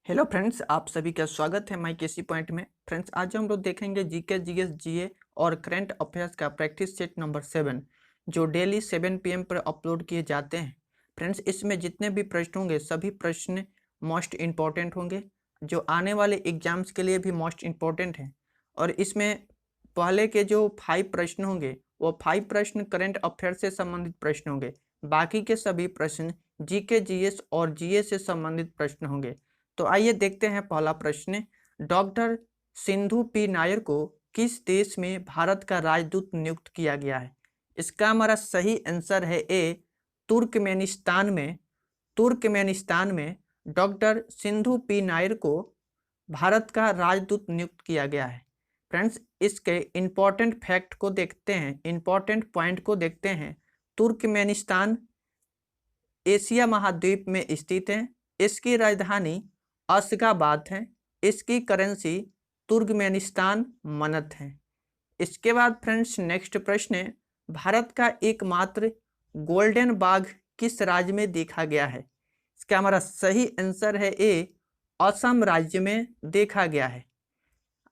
Hello friends, आप सभी का स्वागत है माई केसी पॉइंट में। फ्रेंड्स, आज हम लोग देखेंगे जीके, जीएस, जीए और करंट अफेयर्स का प्रैक्टिस सेट नंबर 7 जो डेली 7 PM पर अपलोड किए जाते हैं। फ्रेंड्स, इसमें जितने भी प्रश्न होंगे सभी प्रश्न मोस्ट इम्पॉर्टेंट होंगे, जो आने वाले एग्जाम्स के लिए भी मोस्ट इम्पॉर्टेंट हैं। और इसमें पहले के जो 5 प्रश्न होंगे वो 5 प्रश्न करंट अफेयर से संबंधित प्रश्न होंगे, बाकी के सभी प्रश्न जीके, जीएस और जीए से संबंधित प्रश्न होंगे। तो आइए देखते हैं पहला प्रश्न। डॉक्टर सिंधु पी नायर को किस देश में भारत का राजदूत नियुक्त किया गया है? इसका हमारा सही आंसर है ए, तुर्कमेनिस्तान में। तुर्कमेनिस्तान में डॉक्टर सिंधु पी नायर को भारत का राजदूत नियुक्त किया गया है। फ्रेंड्स, इसके इंपॉर्टेंट फैक्ट को देखते हैं, इंपॉर्टेंट पॉइंट को देखते हैं। तुर्कमेनिस्तान एशिया महाद्वीप में स्थित है। इसकी राजधानी अशगाबाद है। इसकी करेंसी तुर्कमेनिस्तान मनत है। इसके बाद फ्रेंड्स नेक्स्ट प्रश्न है, भारत का एकमात्र गोल्डन बाघ किस राज्य में देखा गया है? इसका हमारा सही आंसर है ए, असम राज्य में देखा गया है।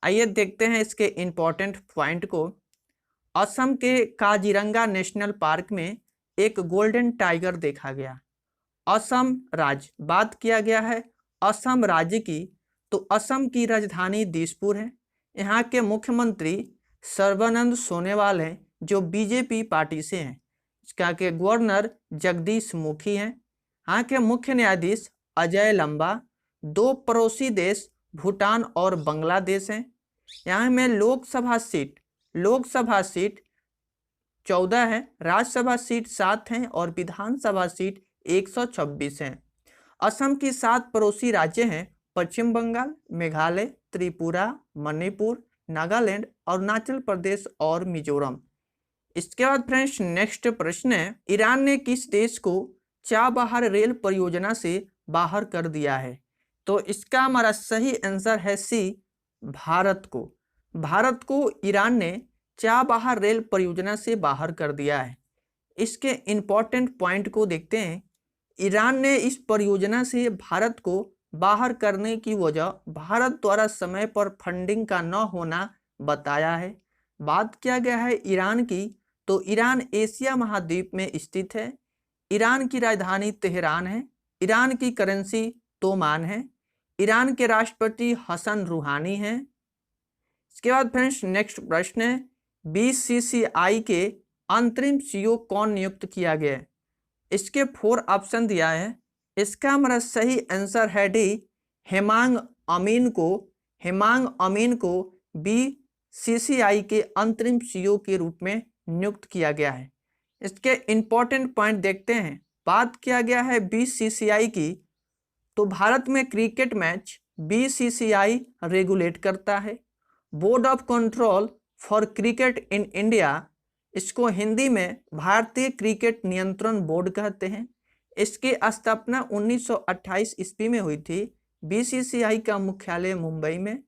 आइए देखते हैं इसके इंपॉर्टेंट पॉइंट को। असम के काजीरंगा नेशनल पार्क में एक गोल्डन टाइगर देखा गया। असम राज्य बात किया गया है असम राज्य की, तो असम की राजधानी दिसपुर है। यहाँ के मुख्यमंत्री सर्बानंद सोनोवाल हैं, जो बीजेपी पार्टी से हैं। इसका के गवर्नर जगदीश मुखी हैं। यहाँ के मुख्य न्यायाधीश अजय लंबा। 2 पड़ोसी देश भूटान और बांग्लादेश हैं। यहाँ में लोकसभा सीट 14 है, राज्यसभा सीट 7 हैं और विधानसभा सीट 126 हैं। असम की 7 पड़ोसी राज्य हैं, पश्चिम बंगाल, मेघालय, त्रिपुरा, मणिपुर, नागालैंड, अरुणाचल प्रदेश और मिजोरम। इसके बाद फ्रेंड्स नेक्स्ट प्रश्न है, ईरान ने किस देश को चाबहार रेल परियोजना से बाहर कर दिया है? तो इसका हमारा सही आंसर है सी, भारत को। भारत को ईरान ने चाबहार रेल परियोजना से बाहर कर दिया है। इसके इंपॉर्टेंट पॉइंट को देखते हैं। ईरान ने इस परियोजना से भारत को बाहर करने की वजह भारत द्वारा समय पर फंडिंग का न होना बताया है। बात किया गया है ईरान की, तो ईरान एशिया महाद्वीप में स्थित है। ईरान की राजधानी तेहरान है। ईरान की करेंसी तोमान है। ईरान के राष्ट्रपति हसन रूहानी हैं। इसके बाद फ्रेंड्स नेक्स्ट प्रश्न है, बीसीसीआई के अंतरिम सीईओ कौन नियुक्त किया गया है? इसके 4 ऑप्शन दिया है। इसका हमारा सही आंसर है डी, हेमांग अमीन को बीसीसीआई के अंतरिम सीईओ के रूप में नियुक्त किया गया है। इसके इंपॉर्टेंट पॉइंट देखते हैं। बात किया गया है बीसीसीआई की, तो भारत में क्रिकेट मैच बीसीसीआई रेगुलेट करता है। Board of control for cricket in India, इसको हिंदी में भारतीय क्रिकेट नियंत्रण बोर्ड कहते हैं। इसकी स्थापना 1928 ईस्वी में हुई थी। बीसीसीआई का मुख्यालय मुंबई में।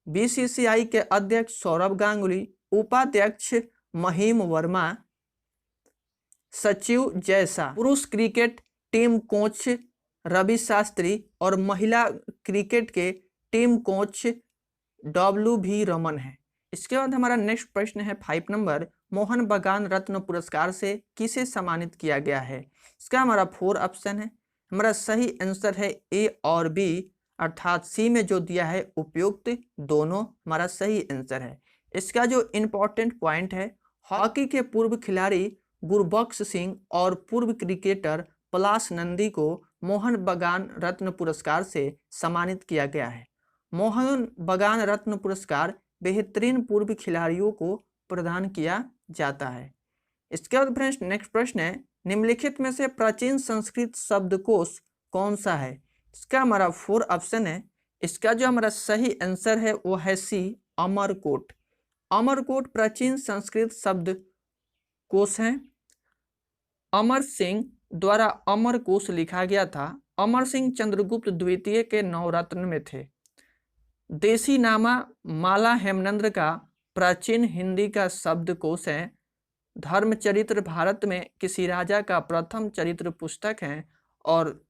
बीसीसीआई के अध्यक्ष सौरभ गांगुली, उपाध्यक्ष महिम वर्मा, सचिव जयसा, पुरुष cricket team coach Ravi Shastri और महिला क्रिकेट के टीम कोच W.V. रमन है। इसके बाद हमारा नेक्स्ट प्रश्न है 5 नंबर, मोहन बागान रत्न पुरस्कार से किसे सम्मानित किया गया है? इसका हमारा 4 ऑप्शन है। हमारा सही आंसर है ए और बी, अर्थात सी में जो दिया है उपयुक्त दोनों हमारा सही आंसर है। इसका जो इंपॉर्टेंट पॉइंट है, हॉकी के पूर्व खिलाड़ी गुरबख्श सिंह और पूर्व क्रिकेटर पलाश नंदी को मोहन बागान रत्न पुरस्कार से सम्मानित किया गया है। मोहन बागान रत्न पुरस्कार बेहतरीन पूर्व खिलाड़ियों को प्रदान किया जाता है। इसके बाद फ्रेंड्स नेक्स्ट प्रश्न है, निम्नलिखित में से प्राचीन संस्कृत शब्दकोश कौन सा है? इसका हमारा 4 ऑप्शन है। इसका जो हमारा सही आंसर है वो है सी, अमरकोट। अमरकोट प्राचीन संस्कृत शब्दकोश है। अमर सिंह द्वारा अमरकोश लिखा गया था। अमर सिंह चंद्रगुप्त द्वितीय के नवरत्न में थे। देसी नामा माला हेमनंद का प्राचीन हिंदी का शब्दकोश है। धर्मचरित्र भारत में किसी राजा का प्रथम चरित्र पुस्तक है और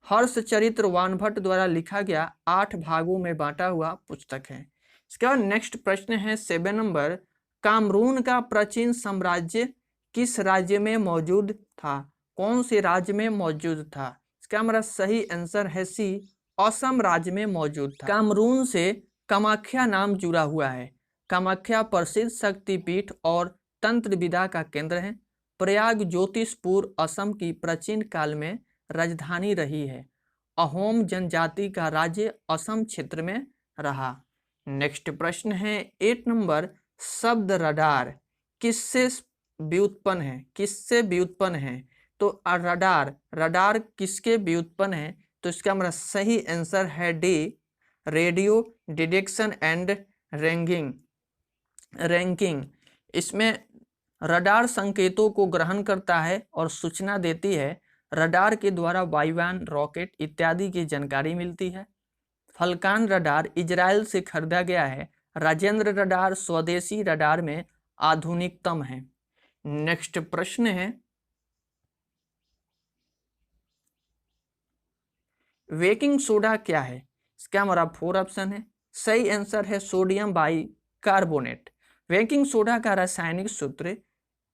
हर्षचरित्र वानभट्ट द्वारा लिखा गया 8 भागों में बांटा हुआ पुस्तक है। इसके बाद नेक्स्ट प्रश्न है 7 नंबर, कामरून का प्राचीन साम्राज्य किस राज्य में मौजूद था? कौन से राज्य में मौजूद था? इसका हमारा सही आंसर है सी, असम राज्य में मौजूद था। कामरून से कामाख्या नाम जुड़ा हुआ है। कामाख्या प्रसिद्ध शक्तिपीठ और तंत्र विद्या का केंद्र है। प्रयाग ज्योतिषपुर असम की प्राचीन काल में राजधानी रही है। अहोम जनजाति का राज्य असम क्षेत्र में रहा। नेक्स्ट प्रश्न है 8 नंबर, शब्द रडार किससे व्युत्पन्न है? किससे व्युत्पन्न है? तो रडार किसके व्युत्पन्न है? तो इसका हमारा सही आंसर है D, radio detection and ranking. इसमें रडार संकेतों को ग्रहण करता है और सूचना देती है। रडार के द्वारा वायुयान, रॉकेट इत्यादि की जानकारी मिलती है। फल्कान रडार इजराइल से खरीदा गया है। राजेंद्र रडार स्वदेशी रडार में आधुनिकतम है। नेक्स्ट प्रश्न है, बेकिंग सोडा क्या है? इसका हमारा 4 ऑप्शन है। सही आंसर है सोडियम बाइकार्बोनेट। बेकिंग सोडा का रासायनिक सूत्र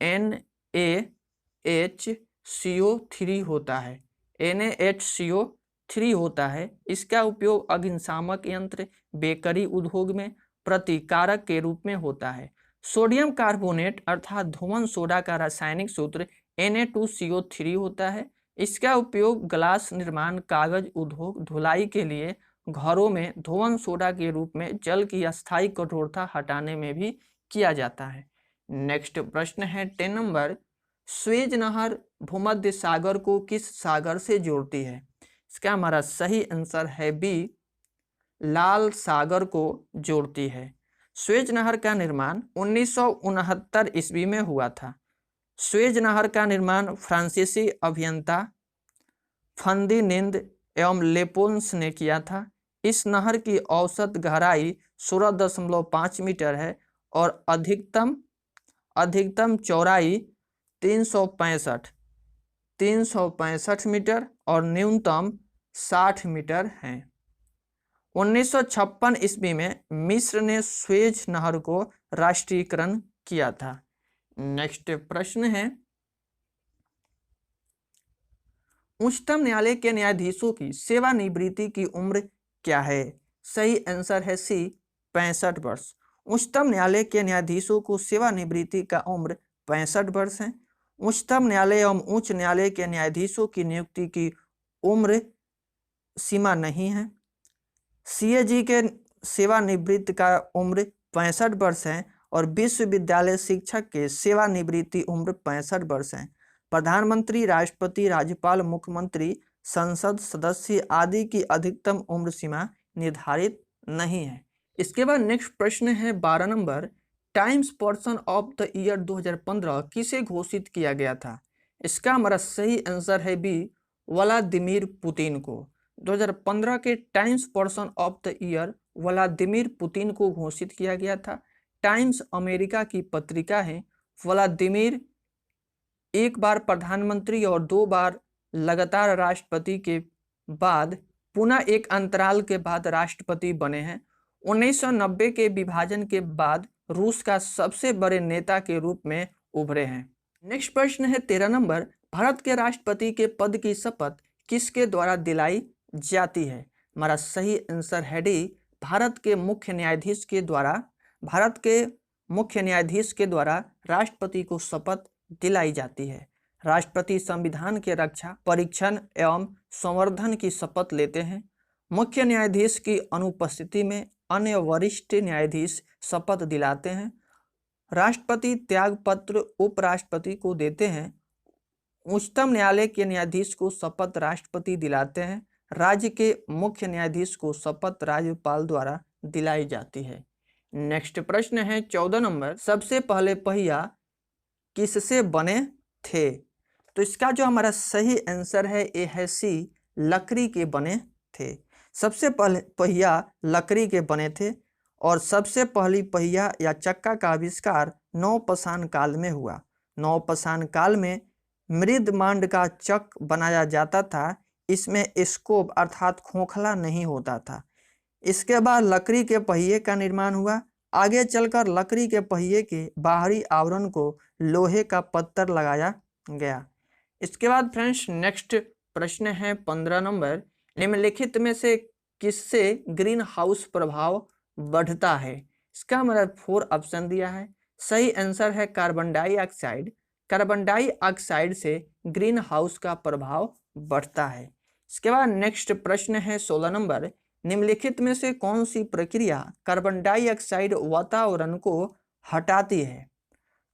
NaHCO3 होता है। NaHCO3 होता है। इसका उपयोग अग्निशामक यंत्र, बेकरी उद्योग में प्रतिकारक के रूप में होता है। सोडियम कार्बोनेट अर्थात धुआं सोडा का रासायनिक सूत्र Na2CO3 होता है। इसका उपयोग ग्लास निर्माण, कागज उद्योग, धुलाई के लिए घरों में धुआं सोडा के रूप में जल की अस्थायी कठोरता हटाने में भी किया जाता है। नेक्स्ट प्रश्न है 10 नंबर, स्वेज नहर भूमध्य सागर को किस सागर से जोड़ती है? इसका हमारा सही आंसर है बी, लाल सागर को जोड़ती है। स्वेज नहर का निर्माण 1969 ईस्वी में हुआ था। स्वेज नहर का निर्माण फ्रांसीसी अभियंता फर्दिनेंद एवं लेपोन्स ने किया था। इस नहर की औसत गहराई 16.5 मीटर है और अधिकतम चौड़ाई 365 मीटर और न्यूनतम 60 मीटर है। 1956 ईस्वी में मिस्र ने स्वेज नहर को राष्ट्रीयकरण किया था। नेक्स्ट प्रश्न है, उच्चतम न्यायालय के न्यायाधीशों की सेवानिवृत्ति की उम्र क्या है? सही आंसर है सी, 65 वर्ष। उच्चतम न्यायालय के न्यायाधीशों को सेवानिवृत्ति का उम्र 65 वर्ष है। उच्चतम न्यायालय एवं उच्च न्यायालय के न्यायाधीशों की नियुक्ति की उम्र सीमा नहीं है। CAG के सेवानिवृत्ति का उम्र 65 वर्ष है और विश्वविद्यालय शिक्षक के सेवानिवृत्ति उम्र 65 वर्ष है। प्रधानमंत्री, राष्ट्रपति, राज्यपाल, मुख्यमंत्री, संसद सदस्य आदि की अधिकतम उम्र सीमा निर्धारित नहीं है। इसके बाद नेक्स्ट प्रश्न है 12 number, times person of the year 2015 किसे घोषित किया गया था? इसका हमारा सही आंसर है बी, व्लादिमीर पुतिन को। 2015 के times person of the year Vladimir Putin को घोषित किया गया था। टाइम्स अमेरिका की पत्रिका है। व्लादिमीर एक बार प्रधानमंत्री और 2 बार लगातार राष्ट्रपति के बाद पुनः एक अंतराल के बाद राष्ट्रपति बने हैं। 1990 के विभाजन के बाद रूस का सबसे बड़े नेता के रूप में उभरे हैं। नेक्स्ट प्रश्न है 13 नंबर, भारत के राष्ट्रपति के पद की शपथ किसके द्वारा दिलाई जाती है? हमारा सही आंसर है डी, भारत के मुख्य न्यायाधीश के द्वारा राष्ट्रपति को शपथ दिलाई जाती है। राष्ट्रपति संविधान के रक्षा, परीक्षण एवं संवर्धन की शपथ लेते हैं। मुख्य न्यायाधीश की अनुपस्थिति में अन्य वरिष्ठ न्यायाधीश शपथ दिलाते हैं। राष्ट्रपति त्यागपत्र उपराष्ट्रपति को देते हैं। उच्चतम न्यायालय के न्यायाधीश को शपथ राष्ट्रपति दिलाते हैं। राज्य के मुख्य न्यायाधीश को शपथ राज्यपाल द्वारा दिलाई जाती है। नेक्स्ट प्रश्न है 14 नंबर, सबसे पहले पहिया किससे बने थे? तो इसका जो हमारा सही आंसर है ए है सी, लकड़ी के बने थे। सबसे पहले पहिया लकड़ी के बने थे और सबसे पहली पहिया या चक्का का आविष्कार नवपाषाण काल में हुआ। नवपाषाण काल में मृदमांड का चक बनाया जाता था। इसमें स्कोप अर्थात खोखला नहीं होता था। इसके बाद लकड़ी के पहिए का निर्माण हुआ। आगे चलकर लकड़ी के पहिए के बाहरी आवरण को लोहे का पत्तर लगाया गया। इसके बाद फ्रेंड्स नेक्स्ट प्रश्न है 15 नंबर, निम्नलिखित में से किससे ग्रीन हाउस प्रभाव बढ़ता है? इसका मतलब 4 ऑप्शन दिया है। सही आंसर है कार्बन डाइऑक्साइड। कार्बन डाइऑक्साइड से ग्रीन हाउस का प्रभाव बढ़ता है। इसके बाद नेक्स्ट प्रश्न है 16 नंबर, निम्नलिखित में से कौन सी प्रक्रिया कार्बन डाइऑक्साइड वातावरण को हटाती है?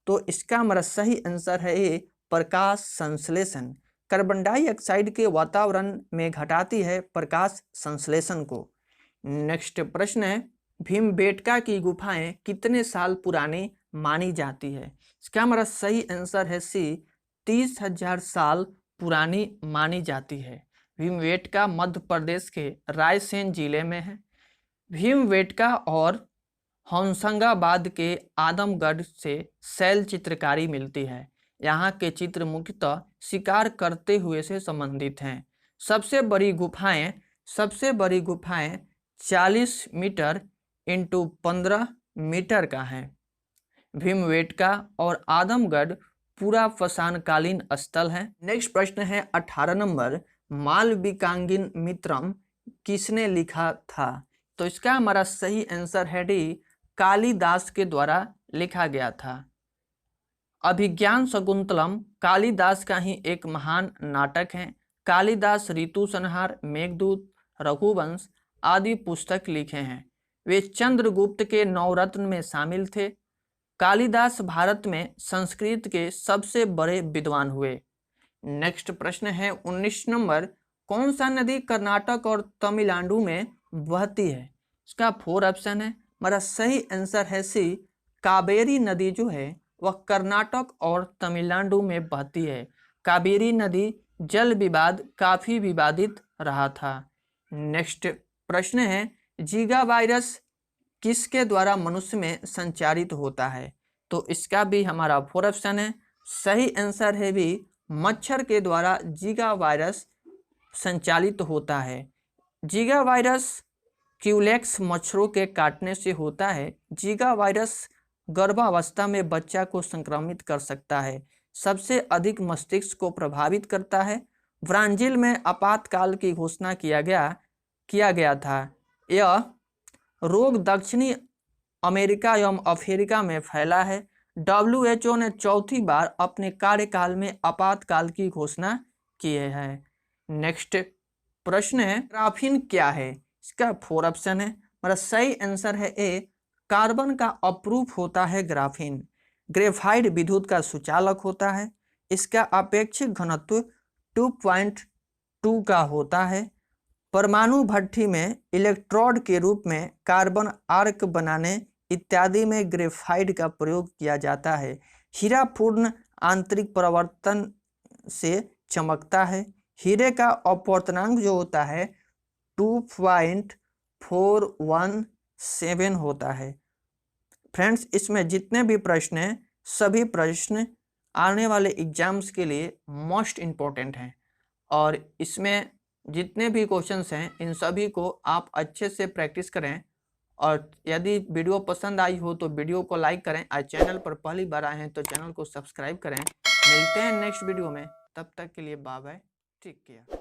तो इसका हमारा सही आंसर है ए प्रकाश संश्लेषण। कार्बन डाइऑक्साइड के वातावरण में घटाती है प्रकाश संश्लेषण को। नेक्स्ट प्रश्न है, भीमबेटका की गुफाएं कितने साल पुरानी मानी जाती है? इसका हमारा सही आंसर है सी 30,000 साल पुरानी मानी जाती है। भीमबेटका मध्य प्रदेश के रायसेन जिले में है। भीमबेटका और होशंगाबाद के आदमगढ़ से शैल चित्रकारी मिलती है। यहाँ के चित्र मुख्यतः शिकार करते हुए से संबंधित हैं। सबसे बड़ी गुफाएं 40 मीटर इंटू 15 मीटर का है। भीमबेटका और आदमगढ़ पूरा फसानकालीन स्थल है। नेक्स्ट प्रश्न है 18 नंबर, मालविकांगिन मित्रम किसने लिखा था? तो इसका हमारा सही आंसर है डी कालिदास के द्वारा लिखा गया था। अभिज्ञान शकुंतलम कालिदास का ही एक महान नाटक है। कालिदास ऋतु संहार, मेघदूत, रघुवंश आदि पुस्तक लिखे हैं। वे चंद्रगुप्त के नवरत्न में शामिल थे। कालिदास भारत में संस्कृत के सबसे बड़े विद्वान हुए। नेक्स्ट प्रश्न है 19 नंबर, कौन सा नदी कर्नाटक और तमिलनाडु में बहती है? इसका 4 ऑप्शन है। हमारा सही आंसर है सी कावेरी नदी जो है वह कर्नाटक और तमिलनाडु में बहती है। कावेरी नदी जल विवाद काफी विवादित रहा था। नेक्स्ट प्रश्न है, जीगा वायरस किसके द्वारा मनुष्य में संचारित होता है? तो इसका भी हमारा 4 ऑप्शन है। सही आंसर है भी मच्छर के द्वारा जीगा वायरस संचालित होता है। जीगा वायरस क्यूलेक्स मच्छरों के काटने से होता है। जीगा वायरस गर्भावस्था में बच्चा को संक्रमित कर सकता है। सबसे अधिक मस्तिष्क को प्रभावित करता है। ब्राजील में आपातकाल की घोषणा किया गया था। यह रोग दक्षिणी अमेरिका एवं अफ्रीका में फैला है। WHO ने चौथी बार अपने कार्यकाल में आपातकाल की घोषणा की है। नेक्स्ट प्रश्न है, ग्राफीन क्या है? इसका 4 ऑप्शन है। हमारा सही आंसर है ए कार्बन का अप्रूफ होता है ग्राफीन। ग्रेफाइट विद्युत का सुचालक होता है। इसका अपेक्षित घनत्व 2.2 का होता है। परमाणु भट्ठी में इलेक्ट्रोड के रूप में कार्बन आर्क बनाने इत्यादि में ग्रेफाइट का प्रयोग किया जाता है। हीरा पूर्ण आंतरिक परावर्तन से चमकता है। हीरे का अपवर्तनांक जो होता है 2.417 होता है। फ्रेंड्स, इसमें जितने भी प्रश्न हैं सभी प्रश्न आने वाले एग्जाम्स के लिए मोस्ट इम्पोर्टेंट हैं और इसमें जितने भी क्वेश्चंस हैं इन सभी को आप अच्छे से प्रैक्टिस करें। और यदि वीडियो पसंद आई हो तो वीडियो को लाइक करें और चैनल पर पहली बार आए हैं तो चैनल को सब्सक्राइब करें। मिलते हैं नेक्स्ट वीडियो में, तब तक के लिए बाय बाय, टेक केयर।